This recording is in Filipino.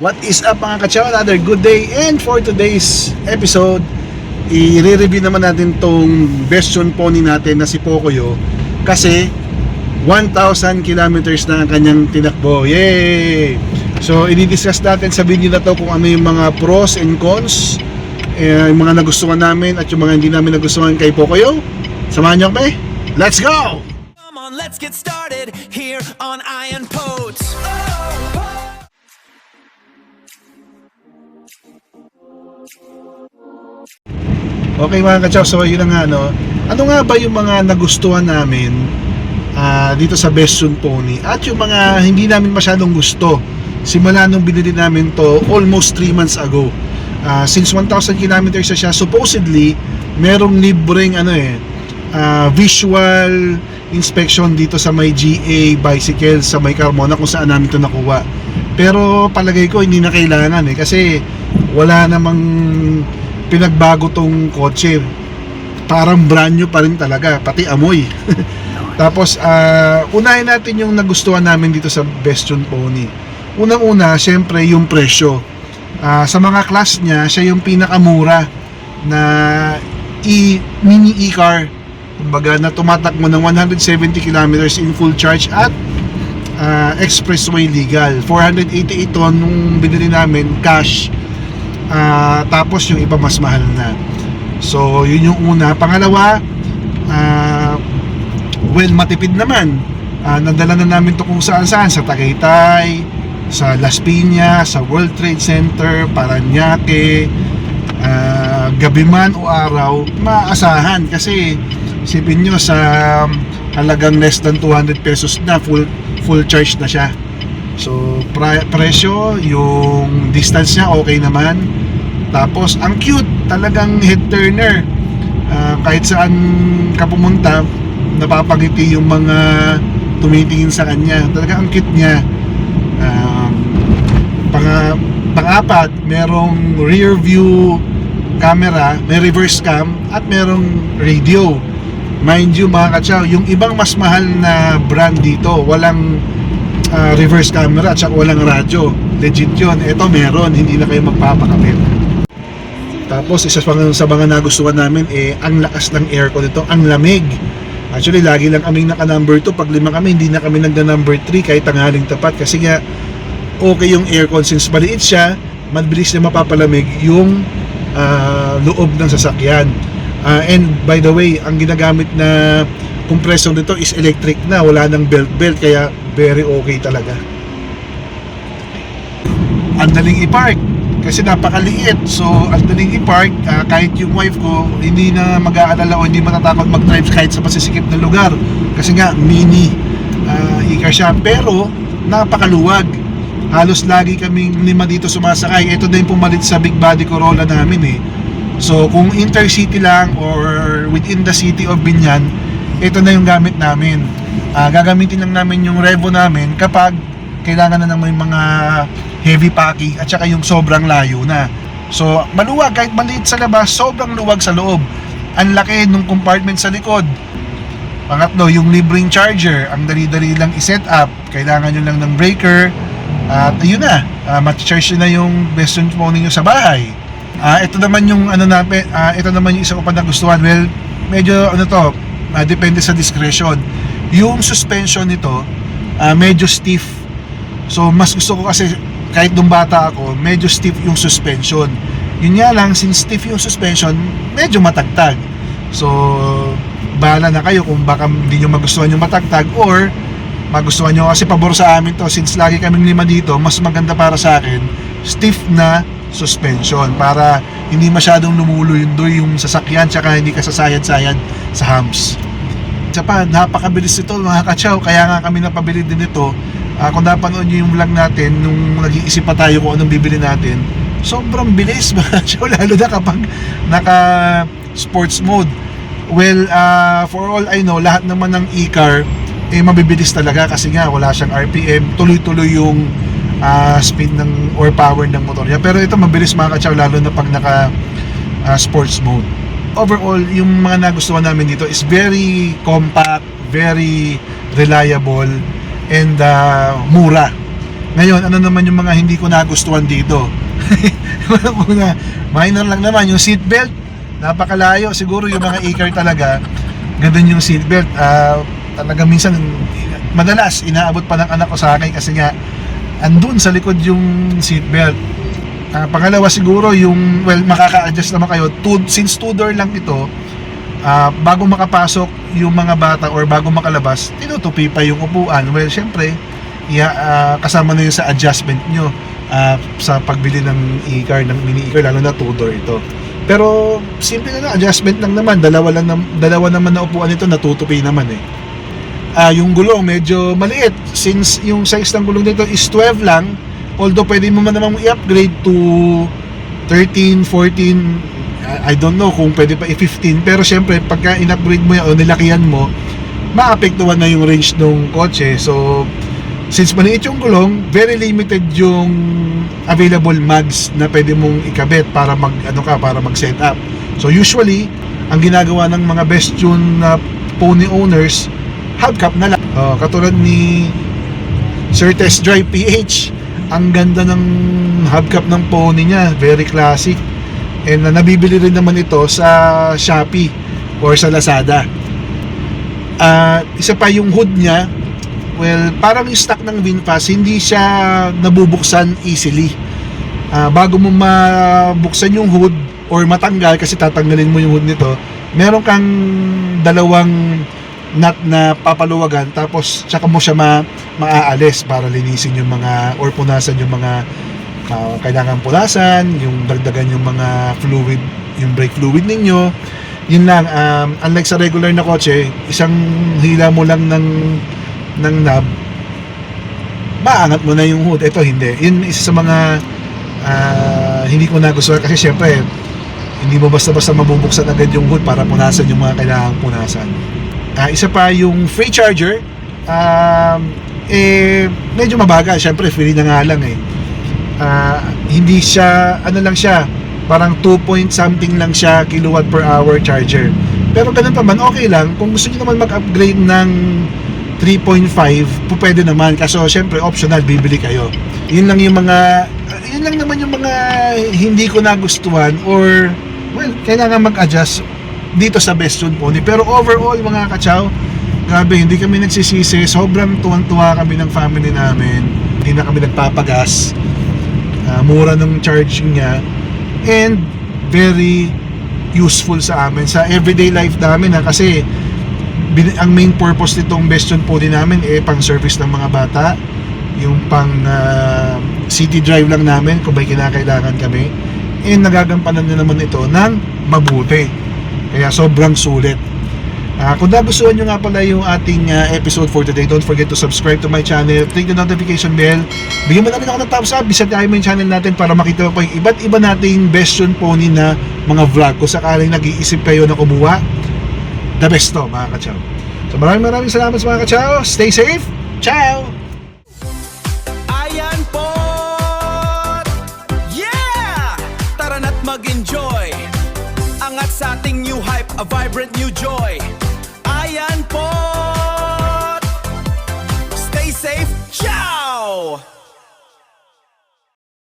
What is up mga kachaw? Another good day, and for today's episode i-review naman natin tong version pony natin na si Pocoyo kasi 1,000 kilometers na ang kanyang tinakbo. Yay! So i-discuss natin sa video na to kung ano yung mga pros and cons, yung mga nagustuhan namin at yung mga hindi namin nagustuhan kay Pocoyo. Samahan nyo kami. Let's go! Come on, let's get started here on Iron Poets. Okay mga kachaw, so yun na nga ano nga ba yung mga nagustuhan namin dito sa Bestion Pony at yung mga hindi namin masyadong gusto simula nung binili namin to almost 3 months ago. Since 1,000 kilometers na siya, supposedly merong libreng visual inspection dito sa may GA Bicycle sa may Carmona kung saan namin to nakuha. Pero palagay ko hindi na kailangan kasi wala namang pinagbago tong kotse. Parang brand new pa rin talaga, pati amoy. Tapos unahin natin yung nagustuhan namin dito sa Bestion Pony. Unang-una, syempre yung presyo. Sa mga class niya, siya yung pinakamura na mini e-car. Kumbaga na tumatakbo ng 170 kilometers in full charge at expressway legal. 488 ton nung binili namin cash. Tapos yung iba mas mahal na. So yun yung una. Pangalawa, matipid naman. Nadala na namin to kung saan sa Tagaytay, sa Las Piñas, sa World Trade Center, Parañaque, gabi man o araw, maasahan kasi isipin nyo sa halagang less than 200 pesos na full charge na siya. So presyo, yung distance niya okay naman. Tapos ang cute, talagang head turner. Kahit saan ka pumunta, napapagiti yung mga tumitingin sa kanya. Talagang ang cute niya. Pang-apat, merong rear view camera, may reverse cam at merong radio. Mind you mga kachaw, yung ibang mas mahal na brand dito, walang reverse camera at saka walang radyo. Legit yun. Ito meron, hindi na kayo magpapakapit. Tapos isa sa mga nagustuhan namin ang lakas ng aircon nito, ang lamig. Actually lagi lang kaming naka number 2, pag 5 kami hindi na kami nagda number 3 kahit tanghaling tapat kasi nga okay yung aircon since maliit siya, mabilis na mapapalamig yung loob ng sasakyan. And by the way, ang ginagamit na compressor nito is electric na, wala nang belt kaya very okay talaga. Ang daling i-park kasi napakaliit, so ang daling i-park. Kahit yung wife ko hindi na mag-aalala o hindi matatakot mag-drive kahit sa masisikip na lugar kasi nga mini e-car siya, pero napakaluwag. Halos lagi kaming 5 dito sumasakay. Ito din pumalit sa big body Corolla namin So kung intercity lang or within the city of Binyan, ito na yung gamit namin. Gagamitin lang namin yung Revo namin kapag kailangan na ng mga heavy packing at saka yung sobrang layo na. So maluwag, kahit maliit sa labas, sobrang luwag sa loob. Ang laki nung compartment sa likod. Pangatlo, yung libreng charger, ang dali-dali lang i-set up. Kailangan nyo lang ng breaker at yun na, mat-charge na yung Bestion Pony nyo sa bahay. Ito naman yung ito naman yung isa ko pa nagustuhan. Well, medyo depende sa discretion. Yung suspension nito medyo stiff. So mas gusto ko kasi kahit nung bata ako, medyo stiff yung suspension. Yun nga lang, since stiff yung suspension, medyo matagtag. So bahala na kayo kung baka hindi nyo magustuhan yung matagtag or magustuhan nyo, kasi pabor sa amin to since lagi kaming 5 dito. Mas maganda para sa akin stiff na suspension para hindi masyadong lumuluyoy yung sasakyan tsaka hindi ka sasayad-sayad sa humps. Tsaka napakabilis ito mga kachaw, kaya nga kami napabili din ito. Kung napanood nyo yung vlog natin nung nag-iisip pa tayo kung anong bibili natin, sobrang bilis mga kachaw, lalo na kapag naka sports mode. Well, for all I know, lahat naman ng e-car mabibilis talaga kasi nga wala siyang RPM, tuloy-tuloy yung speed ng or power ng motor niya. Pero ito mabilis mga kachaw, lalo na pag naka sports mode. Overall, yung mga nagustuhan namin dito is very compact, very reliable, and mura. Ngayon, ano naman yung mga hindi ko nagustuhan dito? Una, minor lang naman yung seatbelt. Napakalayo. Siguro yung mga e-car talaga, ganun yung seatbelt. Talaga minsan, madalas, inaabot pa ng anak ko sa akin kasi nga, andun sa likod yung seatbelt. Pangalawa siguro yung, well, makaka-adjust naman kayo. Since two-door lang ito, bago makapasok yung mga bata or bago makalabas, tinutupi pa yung upuan. Well, syempre, kasama na yun sa adjustment nyo sa pagbili ng e-car, ng mini e-car, lalo na two-door ito. Pero simple na adjustment lang naman. Dalawa naman na upuan ito, natutupi naman eh. Yung gulong medyo maliit since yung size ng gulong nito is 12 lang, although pwede mo man namang i-upgrade to 13, 14, I don't know kung pwede pa i-15, pero syempre pagka in-upgrade mo yan o nilakihan mo, maapektuhan na yung range ng kotse. So since maliit yung gulong, very limited yung available mags na pwede mong ikabit para mag-set up. So usually, ang ginagawa ng mga best tune na pony owners, hubcap na lang. Katulad ni Sir Test Drive PH, ang ganda ng hubcap ng pony niya, very classic. And nabibili rin naman ito sa Shopee or sa Lazada. Isa pa yung hood niya, well, parang yung stock ng VinFast, hindi siya nabubuksan easily. Bago mo mabuksan yung hood or matanggal, kasi tatanggalin mo yung hood nito, meron kang dalawang nut na papaluwagan, tapos tsaka mo siya maaalis para linisin yung mga or punasan yung mga kailangan punasan, yung dagdagan yung mga fluid, yung brake fluid ninyo. Yun lang, unlike sa regular na kotse, isang hila mo lang ng knob, maangat mo na yung hood. Ito hindi. Yun isa sa mga hindi ko nagustuhan, kasi syempre hindi mo basta-basta mabubuksan agad yung hood para punasan yung mga kailangang punasan. Isa pa yung free charger, medyo mabagal, syempre free na nga lang eh. Hindi siya, ano lang siya, parang 2 point something lang siya kilowatt per hour charger. Pero ganun pa man, okay lang. Kung gusto niyo naman mag-upgrade ng 3.5, pwede naman. Kaso syempre optional, bibili kayo. Yun lang naman yung mga hindi ko nagustuhan, or well, kailangan mag-adjust dito sa Best Tune Pony. Pero overall mga kachaw, grabe, hindi kami nagsisisi. Sobrang tuwang-tuwa kami ng family namin. Hindi na kami nagpapagas. Mura ng charging niya, and very useful sa amin sa everyday life namin, kasi ang main purpose nitong Best Tune Pony namin pang service ng mga bata, yung pang city drive lang namin kung may kinakailangan kami, and nagagampanan na naman ito ng mabuti, kaya sobrang sulit. Kung nagustuhan nyo nga pala yung ating episode for today, don't forget to subscribe to my channel, click the notification bell, bigyan mo na rin ako ng thumbs up, visit tayo mo yung channel natin para makita mo pa yung iba't iba nating Best Tune Pony na mga vlog. Kung sakaling nag-iisip kayo na kumuha, the best to mga kachaw. So maraming salamat sa mga kachaw. Stay safe. Ciao! Ayan po! Yeah! Tara na't mag-enjoy. Angat sa ating new hype, a vibrant new joy. Ayan po!